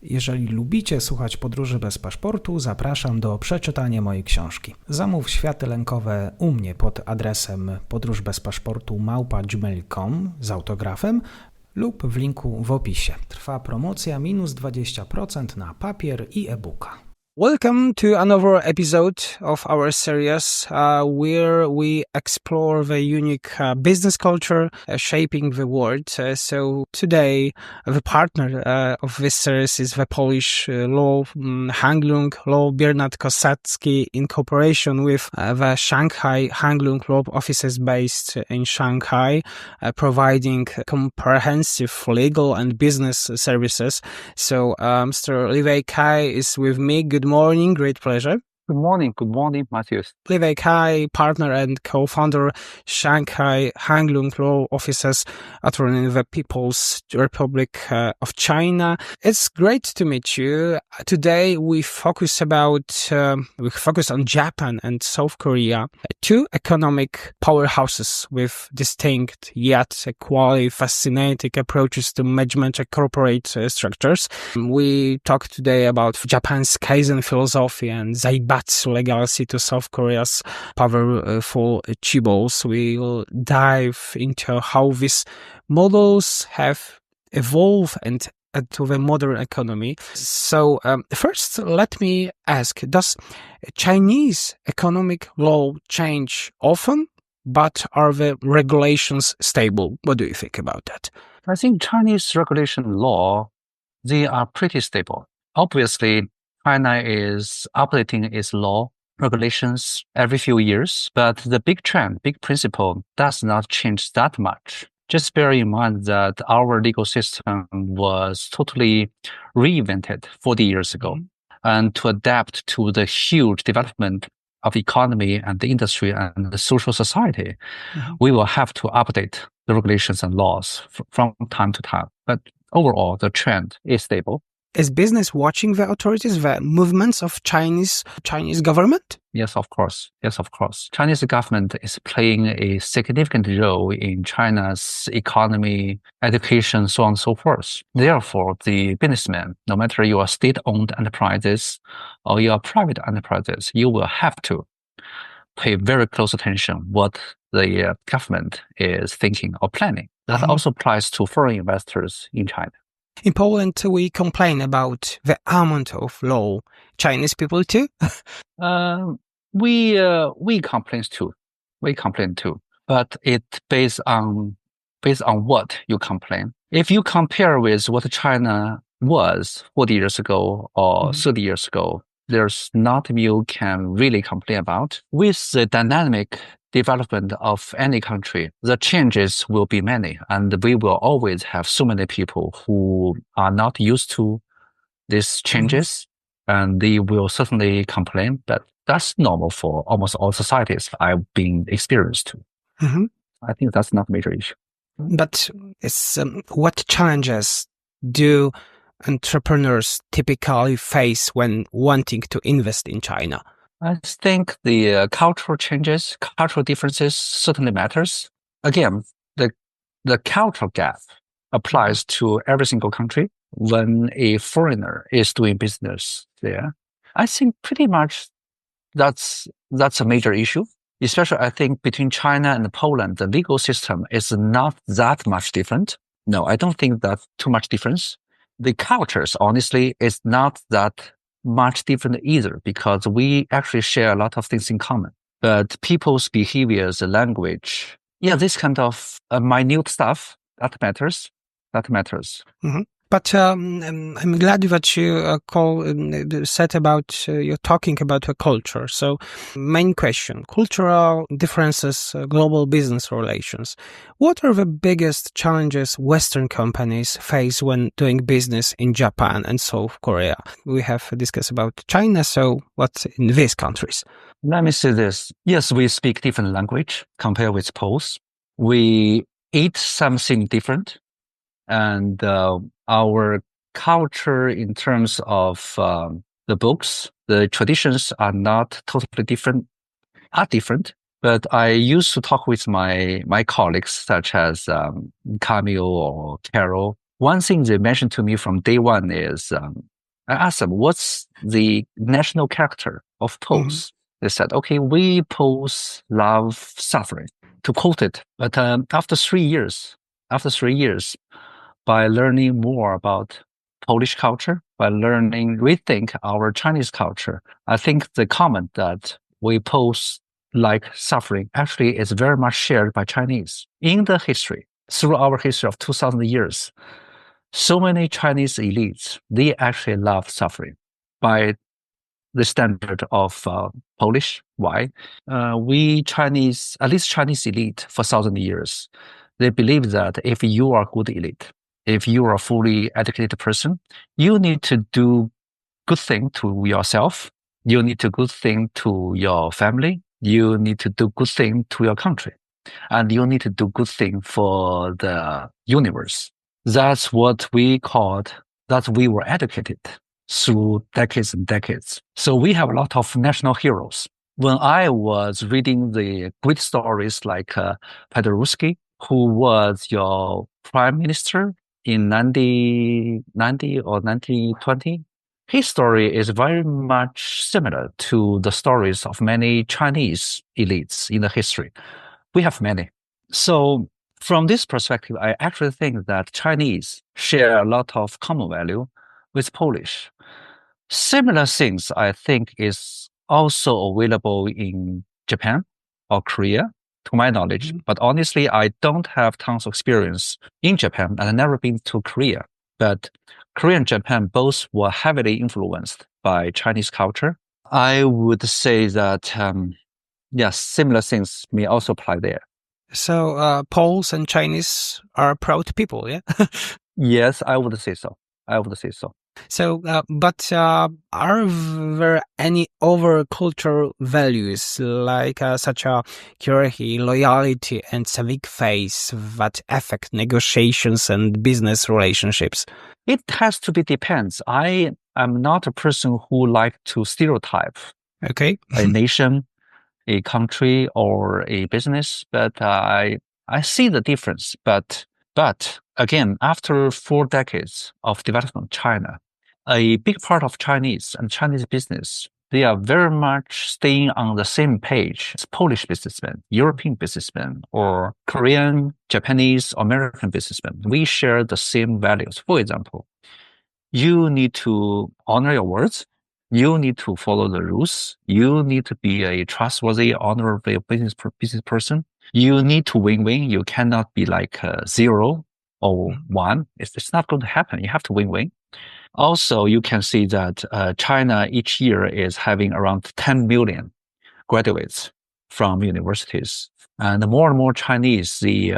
Jeżeli lubicie słuchać Podróży bez paszportu, zapraszam do przeczytania mojej książki. Zamów światy lękowe u mnie pod adresem podróżbezpaszportu@gmail.com z autografem lub w linku w opisie. Trwa promocja -20% na papier i e-booka. Welcome to another episode of our series where we explore the unique business culture shaping the world. So today the partner of this series is the Polish law Hanglung Law Biernat Kossacki in cooperation with the Shanghai Hanglung Law offices based in Shanghai, providing comprehensive legal and business services. So Mr. Liwei Cai is with me. Good morning, great pleasure. Good morning, Mateusz. Liwei Cai, partner and co-founder, Shanghai Hanglung Law offices in the People's Republic of China. It's great to meet you. Today we focus on Japan and South Korea, two economic powerhouses with distinct yet equally fascinating approaches to management and corporate structures. We talk today about Japan's Kaizen philosophy and Zaibatsu legacy to South Korea's powerful chaebols. We'll dive into how these models have evolved and to the modern economy. So first, let me ask, does Chinese economic law change often, but are the regulations stable? What do you think about that? I think Chinese regulation law, they are pretty stable. Obviously, China is updating its law regulations every few years, but the big trend, big principle does not change that much. Just bear in mind that our legal system was totally reinvented 40 years ago. And to adapt to the huge development of the economy and the industry and the social society, we will have to update the regulations and laws from time to time. But overall, the trend is stable. Is business watching the authorities, the movements of Chinese government? Yes, of course. Chinese government is playing a significant role in China's economy, education, so on and so forth. Therefore, the businessmen, no matter you are state-owned enterprises or you are private enterprises, you will have to pay very close attention what the government is thinking or planning. That also applies to foreign investors in China. In Poland, we complain about the amount of law. Chinese people too? We complain too. But it based on what you complain. If you compare with what China was 40 years ago or 30 years ago, there's nothing you can really complain about. With the dynamic development of any country, the changes will be many, and we will always have so many people who are not used to these changes, and they will certainly complain, but that's normal for almost all societies I've been experienced to. I think that's not a major issue. But what challenges do entrepreneurs typically face when wanting to invest in China? I think the cultural changes, cultural differences certainly matters. Again, the cultural gap applies to every single country when a foreigner is doing business there. I think pretty much that's a major issue. Especially, I think between China and Poland, the legal system is not that much different. No, I don't think that's too much difference. The cultures, honestly, is not that much different either, because we actually share a lot of things in common. But people's behaviors, language, this kind of minute stuff, that matters. But I'm glad that you said about you're talking about a culture. So, main question: cultural differences, global business relations. What are the biggest challenges Western companies face when doing business in Japan and South Korea? We have discussed about China. So, what's in these countries? Let me say this: yes, we speak different language compared with Poles. We eat something different. And our culture in terms of the books, the traditions are not totally different, But I used to talk with my colleagues, such as Camille or Carol. One thing they mentioned to me from day one is I asked them, what's the national character of Poles? They said, okay, we Poles love suffering, to quote it. But after 3 years, by learning more about Polish culture, by rethink our Chinese culture, I think the comment that we Poles like suffering actually is very much shared by Chinese. In the history, through our history of 2,000 years, so many Chinese elites, they actually love suffering by the standard of Polish. Why? We Chinese, at least Chinese elite for 1,000 years, they believe that if you are a good elite, if you are a fully educated person, you need to do good thing to yourself. You need to good thing to your family. You need to do good thing to your country. And you need to do good thing for the universe. That's what we called, that we were educated through decades and decades. So we have a lot of national heroes. When I was reading the great stories like Podróż, who was your prime minister in 1990 or 1920, his story is very much similar to the stories of many Chinese elites in the history. We have many. So from this perspective, I actually think that Chinese share a lot of common value with Polish. Similar things, I think, is also available in Japan or Korea, to my knowledge. But honestly, I don't have tons of experience in Japan, and I've never been to Korea. But Korea and Japan both were heavily influenced by Chinese culture. I would say that, yes, similar things may also apply there. So Poles and Chinese are proud people, yeah? Yes, I would say so. So, but are there any other cultural values like such as security, loyalty, and civic faith that affect negotiations and business relationships? It has to be depends. I am not a person who like to stereotype a nation, a country, or a business, but I see the difference. But again, after 4 decades of development of China, a big part of Chinese and Chinese business, they are very much staying on the same page as Polish businessmen, European businessmen, or Korean, Japanese, American businessmen. We share the same values. For example, you need to honor your words. You need to follow the rules. You need to be a trustworthy, honorable business person. You need to win-win. You cannot be like 0 or 1. It's not going to happen. You have to win-win. Also, you can see that China each year is having around 10 million graduates from universities. And more and more Chinese, they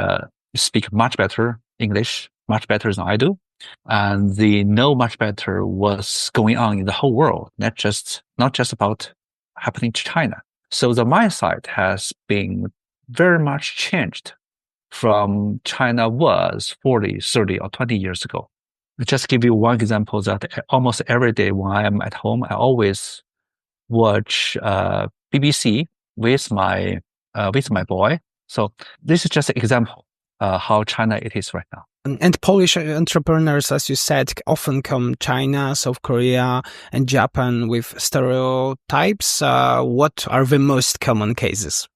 speak much better English, much better than I do. And they know much better what's going on in the whole world, not just about happening to China. So the mindset has been very much changed from China was 40, 30, or 20 years ago. I'll just give you one example that almost every day when I am at home, I always watch BBC with my boy. So this is just an example how China it is right now. And Polish entrepreneurs, as you said, often come China, South Korea, and Japan with stereotypes. What are the most common cases?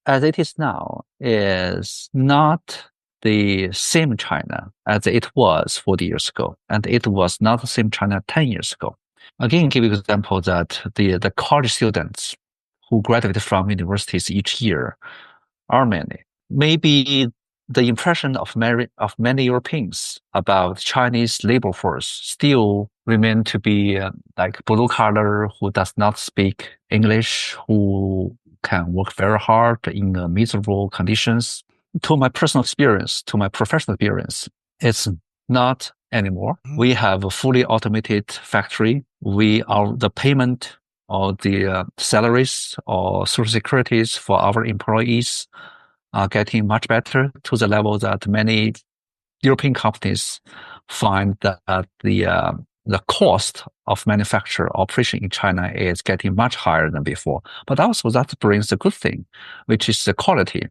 As it is now, is not the same China as it was 40 years ago, and it was not the same China 10 years ago. Again, give you an example that the college students who graduate from universities each year are many. Maybe the impression of many Europeans about Chinese labor force still remain to be like blue collar, who does not speak English, who can work very hard in miserable conditions. To my personal experience, to my professional experience, it's not anymore. We have a fully automated factory. The payment or the salaries or social securities for our employees are getting much better to the level that many European companies find that the cost of manufacture operation in China is getting much higher than before. But also that brings a good thing, which is the quality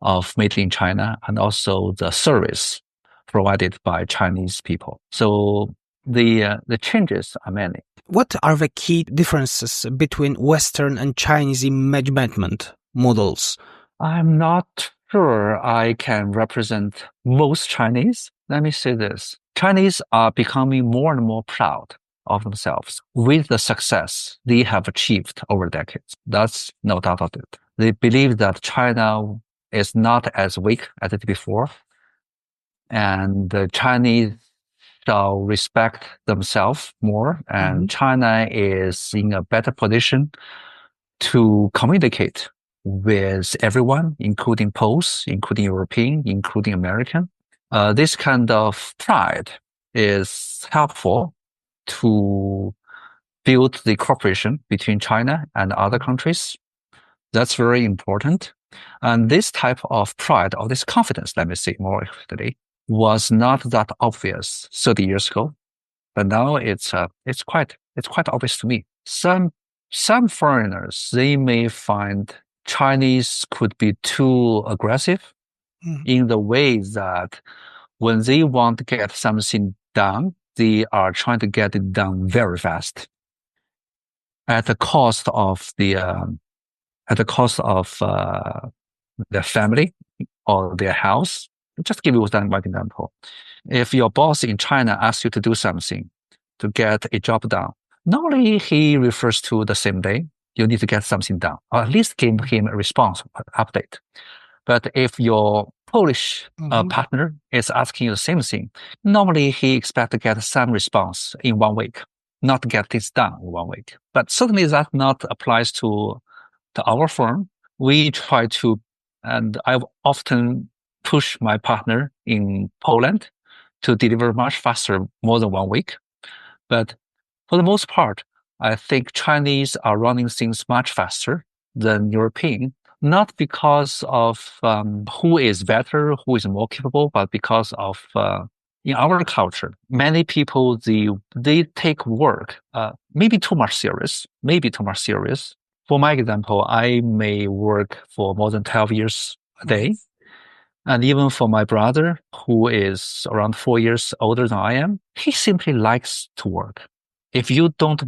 of made in China and also the service provided by Chinese people. So The changes are many. What are the key differences between Western and Chinese image management models? I'm not sure I can represent most Chinese. Let me say this. Chinese are becoming more and more proud of themselves with the success they have achieved over decades. That's no doubt about it. They believe that China is not as weak as it before, and the Chinese shall respect themselves more, and China is in a better position to communicate with everyone, including Poles, including European, including American. This kind of pride is helpful to build the cooperation between China and other countries. That's very important. And this type of pride or this confidence, let me say more accurately, was not that obvious 30 years ago, but now it's quite obvious to me. Some foreigners, they may find Chinese could be too aggressive in the way that when they want to get something done, they are trying to get it done very fast at the cost of their family or their house. Just give you one example. If your boss in China asks you to do something to get a job done, normally he refers to the same day. You need to get something done, or at least give him a response update. But if your Polish partner is asking you the same thing, normally he expects to get some response in 1 week, not get this done in 1 week. But certainly that not applies to our firm. We try to, and I've often pushed my partner in Poland to deliver much faster, more than 1 week. But for the most part, I think Chinese are running things much faster than European, not because of who is better, who is more capable, but because of in our culture, many people, they take work maybe too much serious. For my example, I may work for more than 12 years a day. And even for my brother, who is around 4 years older than I am, he simply likes to work. If you don't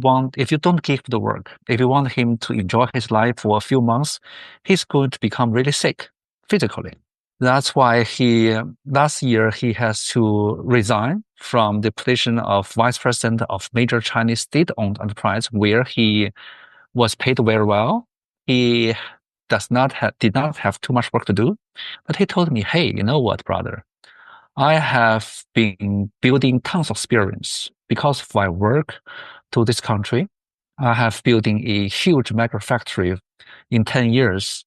give the work, if you want him to enjoy his life for a few months, he's going to become really sick physically. That's why last year he has to resign from the position of vice president of major Chinese state-owned enterprise, where he was paid very well. He did not have too much work to do, but he told me, "Hey, you know what, brother? I have been building tons of experience because of my work to this country. I have building a huge mega factory in 10 years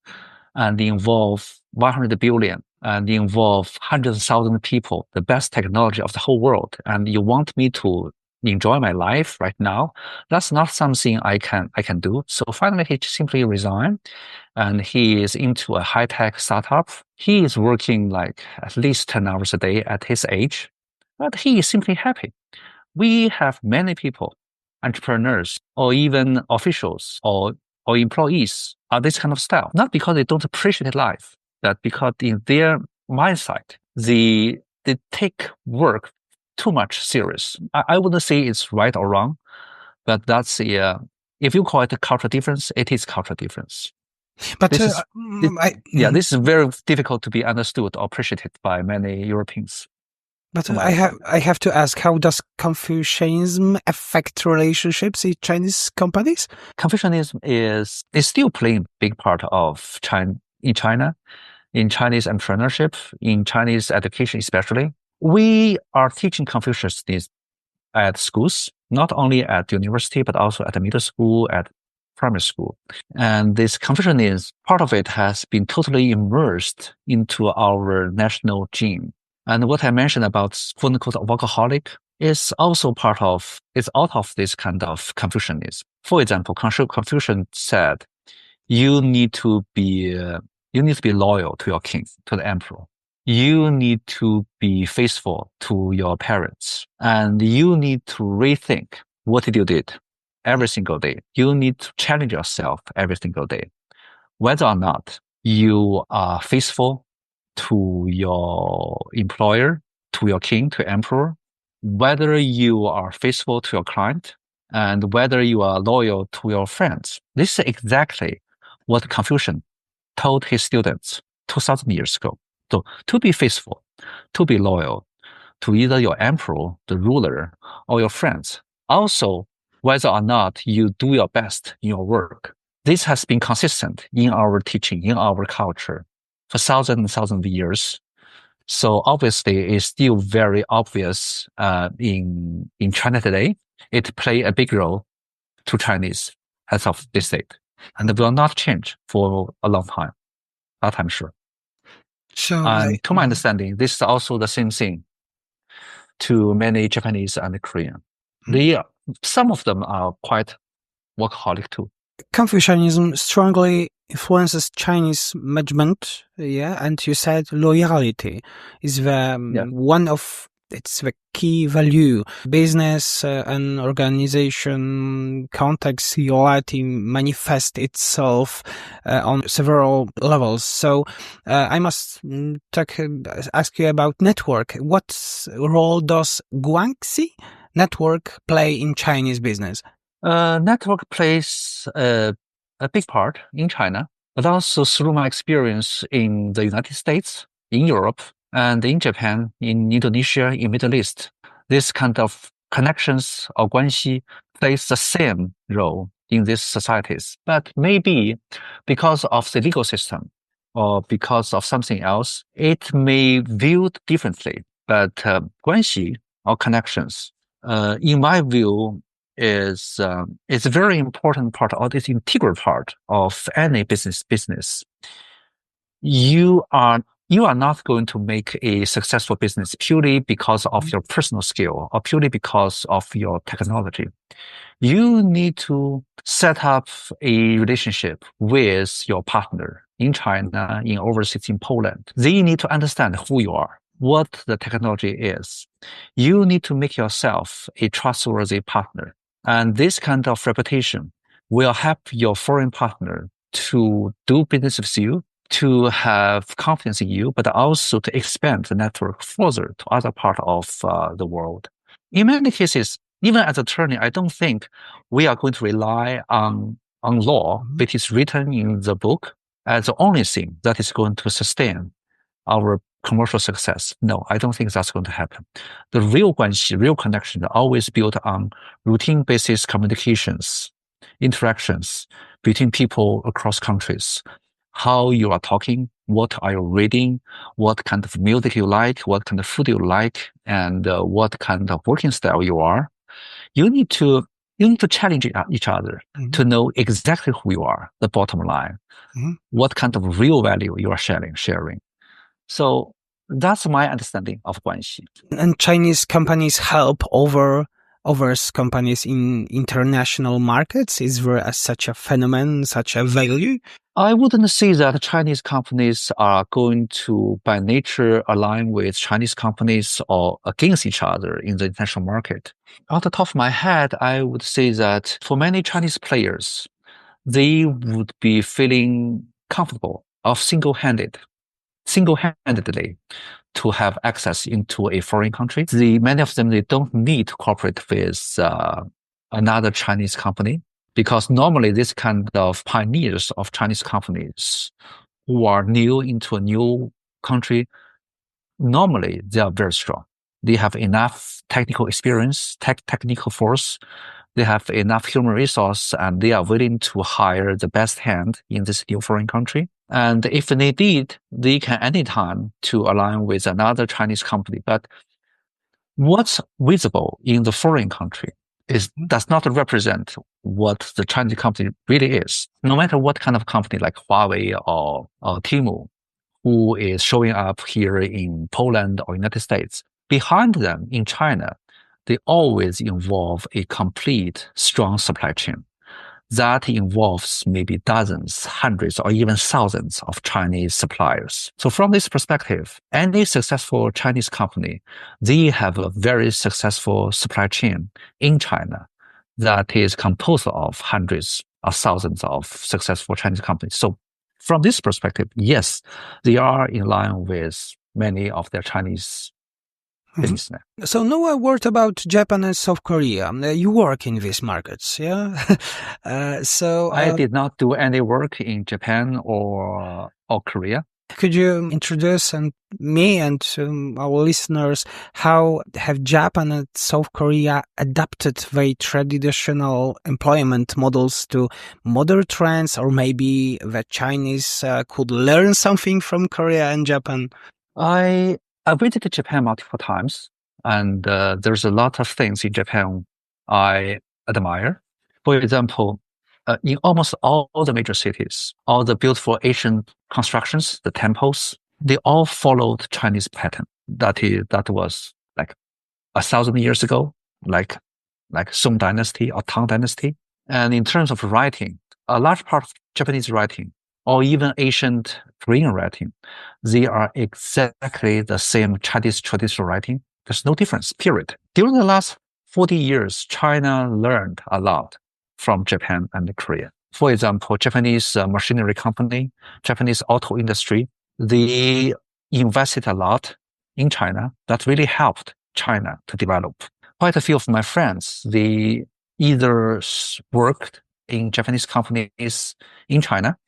and involve 100 billion and involve hundreds of thousands of people, the best technology of the whole world. And you want me to enjoy my life right now? That's not something I can do." So finally, he simply resigned, and he is into a high-tech startup. He is working like at least 10 hours a day at his age, but he is simply happy. We have many people, entrepreneurs, or even officials or employees are this kind of style, not because they don't appreciate life, but because in their mindset, they take work too much serious. I wouldn't say it's right or wrong, but that's if you call it a cultural difference, it is cultural difference. But this is very difficult to be understood or appreciated by many Europeans. But I have to ask, how does Confucianism affect relationships in Chinese companies? Confucianism is still playing a big part of China, in Chinese entrepreneurship, in Chinese education especially. We are teaching Confucianism at schools, not only at university, but also at the middle school, at primary school. And this Confucianism, part of it has been totally immersed into our national gene. And what I mentioned about quote-unquote workaholic is also out of this kind of Confucianism. For example, Confucius said, you need to be loyal to your king, to the emperor. You need to be faithful to your parents, and you need to rethink what you did every single day. You need to challenge yourself every single day, whether or not you are faithful to your employer, to your king, to emperor, whether you are faithful to your client and whether you are loyal to your friends. This is exactly what Confucius told his students 2,000 years ago. So to be faithful, to be loyal to either your emperor, the ruler, or your friends. Also, whether or not you do your best in your work. This has been consistent in our teaching, in our culture for thousands and thousands of years. So obviously, it's still very obvious in China today. It plays a big role to Chinese as of this date, and will not change for a long time. That I'm sure. So, And to my understanding, this is also the same thing to many Japanese and Korean. Some of them are quite workaholic too. Confucianism strongly influences Chinese management, and you said loyalty is one of it's the key value. Business and organization context loyalty manifest itself on several levels. So I must ask you about network. What role does Guanxi network play in Chinese business? Network plays a big part in China, but also through my experience in the United States, in Europe, and in Japan, in Indonesia, in Middle East. This kind of connections or guanxi plays the same role in these societies. But maybe because of the legal system or because of something else, it may viewed differently. But guanxi or connections, in my view, is a very important part, or this integral part of any business. You are not going to make a successful business purely because of your personal skill or purely because of your technology. You need to set up a relationship with your partner in China, in overseas, in Poland. They need to understand who you are, what the technology is. You need to make yourself a trustworthy partner. And this kind of reputation will help your foreign partner to do business with you, to have confidence in you, but also to expand the network further to other parts of the world. In many cases, even as an attorney, I don't think we are going to rely on law, which is written in the book, as the only thing that is going to sustain our commercial success. No, I don't think that's going to happen. The real guanxi, real connection, are always built on routine basis communications, interactions between people across countries. How you are talking, what are you reading, what kind of music you like, what kind of food you like, and what kind of working style you are. You need to challenge each other to know exactly who you are, the bottom line, what kind of real value you are sharing. So that's my understanding of guanxi. And Chinese companies help overseas companies in international markets. Is there such a phenomenon, such a value? I wouldn't say that Chinese companies are going to, by nature, align with Chinese companies or against each other in the international market. Off the top of my head, I would say that for many Chinese players, they would be feeling comfortable of single-handedly to have access into a foreign country. Many of them, they don't need to cooperate with another Chinese company, because normally this kind of pioneers of Chinese companies who are new into a new country, normally they are very strong. They have enough technical experience, technical force. They have enough human resource, and they are willing to hire the best hand in this new foreign country. And if they did, they can anytime to align with another Chinese company. But what's visible in the foreign country does not represent what the Chinese company really is. No matter what kind of company like Huawei or Temu, who is showing up here in Poland or United States, behind them in China, they always involve a complete, strong supply chain that involves maybe dozens, hundreds, or even thousands of Chinese suppliers. So from this perspective, any successful Chinese company, they have a very successful supply chain in China that is composed of hundreds or thousands of successful Chinese companies. So from this perspective, yes, they are in line with many of their Chinese businessman. So now a word about Japan and South Korea. You work in these markets, yeah? I did not do any work in Japan or Korea. Could you introduce me and our listeners how have Japan and South Korea adapted their traditional employment models to modern trends, or maybe the Chinese could learn something from Korea and Japan? I visited Japan multiple times, and there's a lot of things in Japan I admire. For example, in almost all the major cities, all the beautiful ancient constructions, the temples, they all followed Chinese pattern. That was like 1,000 years ago, like Song Dynasty or Tang Dynasty. And in terms of writing, a large part of Japanese writing, or even ancient Korean writing, they are exactly the same Chinese traditional writing. There's no difference, period. During the last 40 years, China learned a lot from Japan and Korea. For example, Japanese machinery company, Japanese auto industry, they invested a lot in China. That really helped China to develop. Quite a few of my friends, they either worked in Japanese companies in China,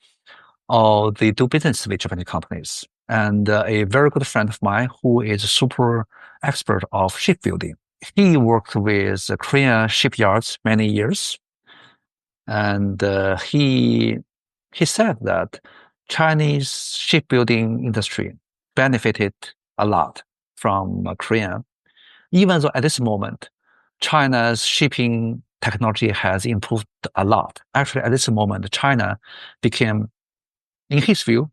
or they do business with Japanese companies. And a very good friend of mine who is a super expert of shipbuilding, he worked with Korean shipyards many years. And he said that Chinese shipbuilding industry benefited a lot from Korea, even though at this moment, China's shipping technology has improved a lot. Actually, at this moment, China became, in his view,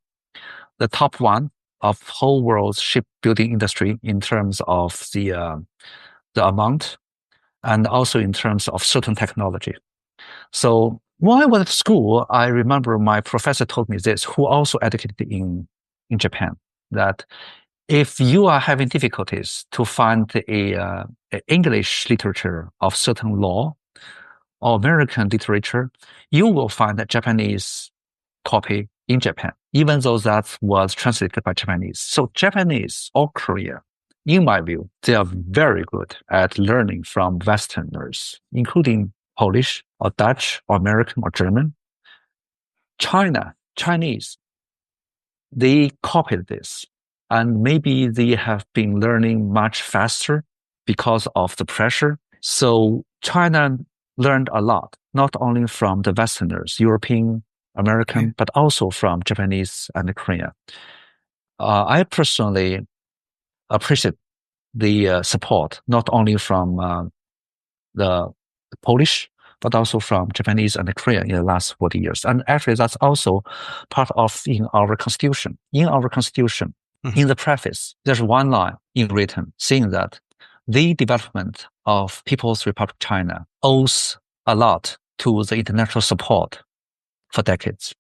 the top one of whole world's shipbuilding industry in terms of the amount and also in terms of certain technology. So when I was at school, I remember my professor told me this, who also educated in Japan, that if you are having difficulties to find a English literature of certain law or American literature, you will find a Japanese copy in Japan, even though that was translated by Japanese. So Japanese or Korea, in my view, they are very good at learning from Westerners, including Polish or Dutch or American or German. Chinese, they copied this, and maybe they have been learning much faster because of the pressure. So China learned a lot, not only from the Westerners, European, American, but also from Japanese and Korean. I personally appreciate the support, not only from the Polish, but also from Japanese and Korean in the last 40 years. And actually, that's also part of in our constitution. In our constitution, in the preface, there's one line in written saying that the development of People's Republic of China owes a lot to the international support for decades.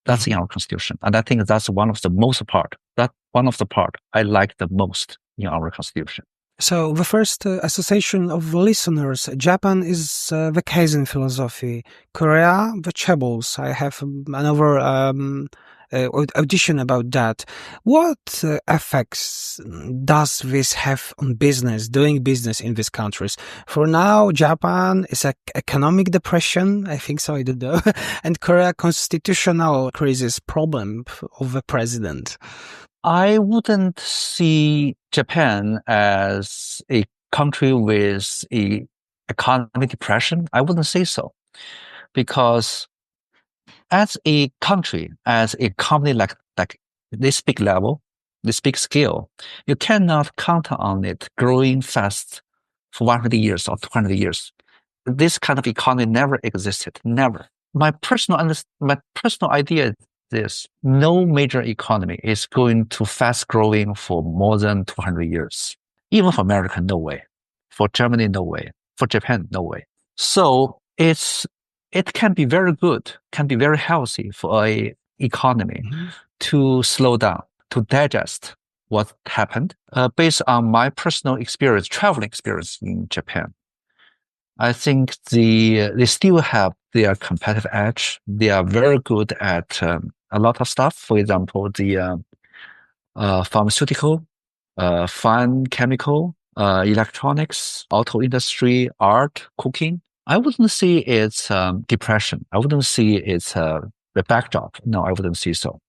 That's in our constitution. And I think that's one of the part I like the most in our constitution. So the first association of listeners, Japan is the Kaizen philosophy, Korea, the Chaebols. I have another audition about that. What effects does this have on business, doing business in these countries? For now, Japan is an economic depression, I think so, I don't know, and Korea constitutional crisis problem of the president. I wouldn't see Japan as a country with a economic depression. I wouldn't say so, because as a country, as a company like this big level, this big scale, you cannot count on it growing fast for 100 years or 200 years. This kind of economy never existed, never. My personal idea is this: no major economy is going to fast growing for more than 200 years. Even for America, no way. For Germany, no way. For Japan, no way. So it can be very good, can be very healthy for a economy to slow down, to digest what happened. Based on my personal experience, traveling experience in Japan, I think they still have their competitive edge. They are very good at a lot of stuff. For example, the pharmaceutical, fine chemical, electronics, auto industry, art, cooking. I wouldn't see it's depression. I wouldn't see it's the backdrop. No, I wouldn't see so.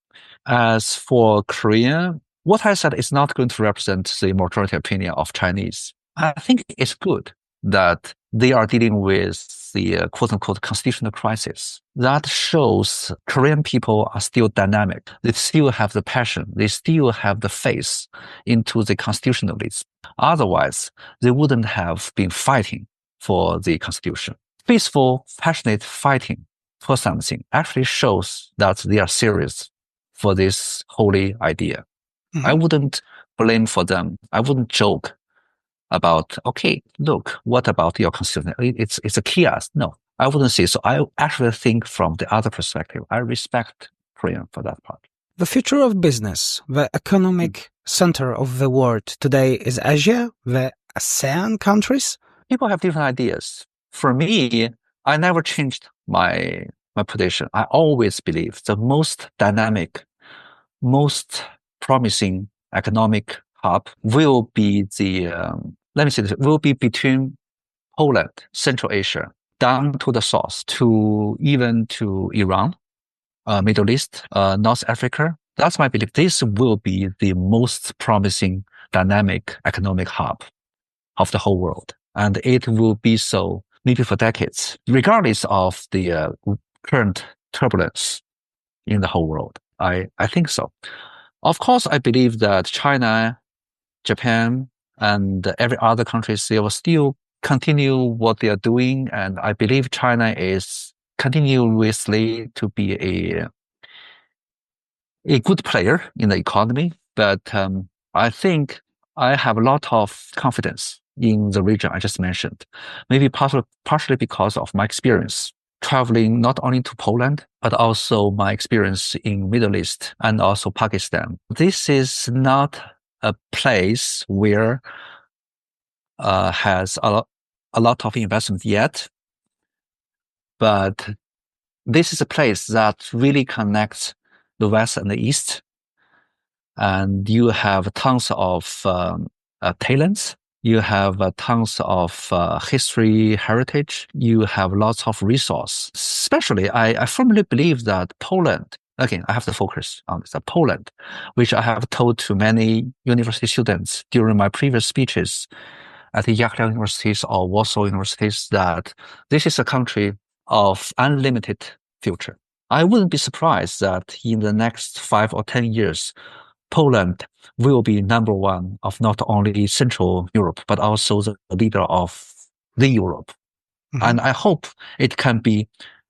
As for Korea, what I said is not going to represent the majority opinion of Chinese. I think it's good that they are dealing with the quote-unquote constitutional crisis. That shows Korean people are still dynamic. They still have the passion. They still have the faith into the constitutionalism. Otherwise, they wouldn't have been fighting for the constitution. Peaceful, passionate fighting for something actually shows that they are serious for this holy idea. I wouldn't blame for them. I wouldn't joke about, okay, look, what about your constitution? It's a kiosk. No, I wouldn't say so. I actually think from the other perspective. I respect Korean for that part. The future of business, the economic center of the world today is Asia, the ASEAN countries? People have different ideas. For me, I never changed my position. I always believe the most dynamic, most promising economic hub will be will be between Poland, Central Asia, down to the south, even to Iran, Middle East, North Africa. That's my belief. This will be the most promising dynamic economic hub of the whole world. And it will be so maybe for decades, regardless of the current turbulence in the whole world. I think so. Of course, I believe that China, Japan, and every other country, they will still continue what they are doing. And I believe China is continuously to be a good player in the economy. But I think I have a lot of confidence in the region I just mentioned, maybe partially because of my experience traveling not only to Poland, but also my experience in Middle East and also Pakistan. This is not a place where has a lot of investment yet, but this is a place that really connects the West and the East. And you have tons of talents. You have tons of history, heritage. You have lots of resource. Especially, I firmly believe that Poland, again, I have to focus on this, Poland, which I have told to many university students during my previous speeches at the Yachtland universities or Warsaw universities, that this is a country of unlimited future. I wouldn't be surprised that in the next 5 or 10 years, Poland will be number one of not only Central Europe, but also the leader of the Europe. Mm-hmm. And I hope it can be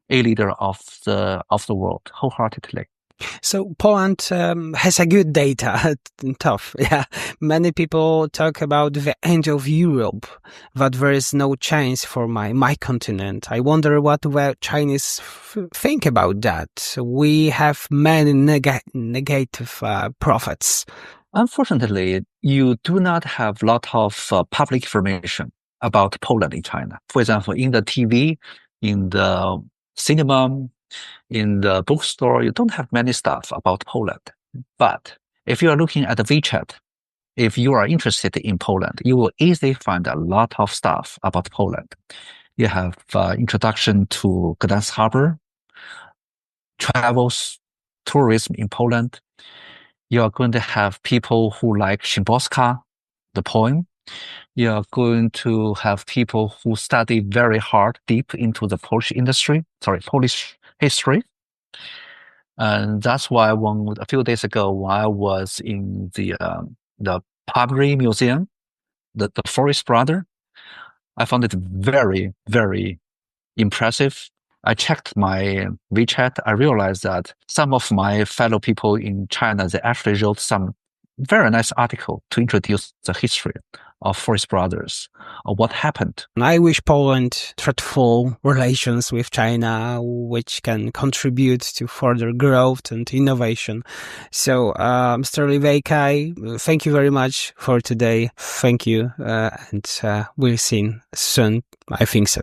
a leader of the world wholeheartedly. So Poland has a good data. Tough, yeah. Many people talk about the end of Europe, that there is no chance for my continent. I wonder what the Chinese think about that. We have many negative prophets. Unfortunately, you do not have a lot of public information about Poland in China. For example, in the TV, in the cinema, in the bookstore, you don't have many stuff about Poland. But if you are looking at the WeChat, if you are interested in Poland, you will easily find a lot of stuff about Poland. You have introduction to Gdańsk Harbor, travels, tourism in Poland. You are going to have people who like Szymborska, the poem. You are going to have people who study very hard, deep into the Polish history. And that's why a few days ago, while I was in the Pottery Museum, the Forest Brother, I found it very, very impressive. I checked my WeChat. I realized that some of my fellow people in China, they actually wrote some very nice article to introduce the history of Forest Brothers, or what happened. I wish Poland fruitful relations with China, which can contribute to further growth and innovation. So, Mr. Liwei Cai, thank you very much for today. Thank you, and we'll see you soon. I think so.